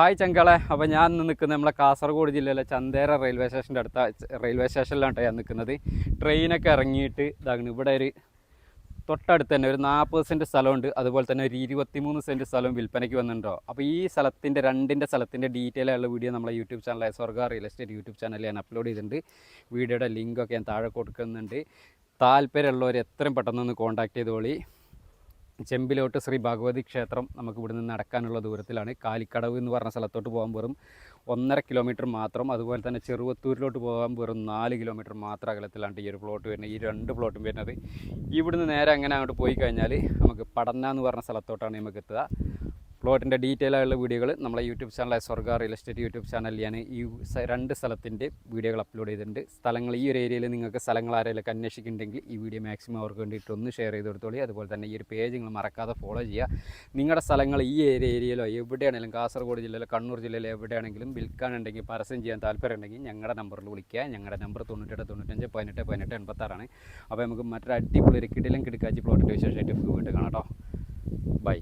Hi ചങ്കളെ. അപ്പോൾ ഞാൻ ഇന്ന് നിൽക്കുന്നത് നമ്മളെ കാസർഗോഡ് ജില്ലയിലെ ചന്തേര റെയിൽവേ സ്റ്റേഷൻ്റെ അടുത്ത റെയിൽവേ സ്റ്റേഷനിലാണ് ഞാൻ നിൽക്കുന്നത്. ട്രെയിനൊക്കെ ഇറങ്ങിയിട്ട് ഇതാകുന്നു. ഇവിടെ ഒരു തൊട്ടടുത്ത് തന്നെ ഒരു 40 സെൻറ്റ് സ്ഥലമുണ്ട്. അതുപോലെ തന്നെ ഒരു 23 സെൻറ്റ് സ്ഥലവും വിൽപ്പനയ്ക്ക് വന്നിട്ടുണ്ടോ. അപ്പോൾ ഈ രണ്ടിൻ്റെ സ്ഥലത്തിൻ്റെ ഡീറ്റെയിൽ ആയുള്ള വീഡിയോ നമ്മളെ യൂട്യൂബ് ചാനലായ സ്വർഗ റിയൽ എസ്റ്റേറ്റ് യൂട്യൂബ് ചാനലിൽ ഞാൻ അപ്ലോഡ് ചെയ്തിട്ടുണ്ട്. വീഡിയോയുടെ ലിങ്കൊക്കെ ഞാൻ താഴെ കൊടുക്കുന്നുണ്ട്. താല്പര്യമുള്ളവർ എത്രയും പെട്ടെന്നൊന്ന് കോൺടാക്ട് ചെയ്തോളി. ചെമ്പിലോട്ട് ശ്രീ ഭഗവതി ക്ഷേത്രം നമുക്ക് ഇവിടെ നിന്ന് നടക്കാനുള്ള ദൂരത്തിലാണ്. കാലിക്കടവ് എന്ന് പറഞ്ഞ സ്ഥലത്തോട്ട് പോകാൻ വെറും 1.5 കിലോമീറ്റർ മാത്രം. അതുപോലെ തന്നെ ചെറുവത്തൂരിലോട്ട് പോകാൻ വെറും 4 കിലോമീറ്റർ മാത്രം അകലത്തിലാണ് ഈ ഒരു പ്ലോട്ട് വരുന്നത്. ഈ 2 പ്ലോട്ടും വരുന്നത്. ഇവിടുന്ന് നേരെ അങ്ങനെ അങ്ങോട്ട് പോയി കഴിഞ്ഞാൽ നമുക്ക് പടന്ന എന്ന് പറഞ്ഞ സ്ഥലത്തോട്ടാണ് നമുക്ക് എത്തുക. പ്ലോട്ടിൻ്റെ ഡീറ്റെയിൽ ആയുള്ള വീഡിയോകൾ നമ്മളെ യൂട്യൂബ് ചാനലായ സ്വർഗ റിയൽ എസ്റ്റേറ്റ് യൂട്യൂബ് ചാനലിൽ ഞാൻ ഈ 2 സ്ഥലത്തിൻ്റെ വീഡിയോകൾ അപ്ലോഡ് ചെയ്തിട്ടുണ്ട്. സ്ഥലങ്ങൾ ഈ ഒരു ഏരിയയിൽ നിങ്ങൾക്ക് സ്ഥലങ്ങൾ ആരെങ്കിലുമൊക്കെ അന്വേഷിക്കുന്നുണ്ടെങ്കിൽ ഈ വീഡിയോ മാക്സിമം അവർക്ക് വേണ്ടിയിട്ട് ഒന്ന് ഷെയർ ചെയ്ത് കൊടുത്തോളി. അതുപോലെ തന്നെ ഈ ഒരു പേജ് നിങ്ങൾ മറക്കാതെ ഫോളോ ചെയ്യുക. നിങ്ങളുടെ സ്ഥലങ്ങൾ ഈ ഏരിയയിലോ എവിടെയാണെങ്കിലും കാസർഗോഡ് ജില്ലയിലോ കണ്ണൂർ ജില്ലയിലോ എവിടെയാണെങ്കിലും വിൽക്കാനുണ്ടെങ്കിൽ പരസ്യം ചെയ്യാൻ താല്പര്യമുണ്ടെങ്കിൽ ഞങ്ങളുടെ നമ്പറിൽ വിളിക്കുക. ഞങ്ങളുടെ നമ്പർ 98 95 18 18 86. അപ്പോൾ നമുക്ക് മറ്റൊരു അടിപൊളി ഒരു കിടിലം കിടക്കാച്ചി പ്ലോട്ടിൻ്റെ വിശേഷമായിട്ട് നമുക്ക് വീണ്ടും കാണാം കേട്ടോ. ബൈ.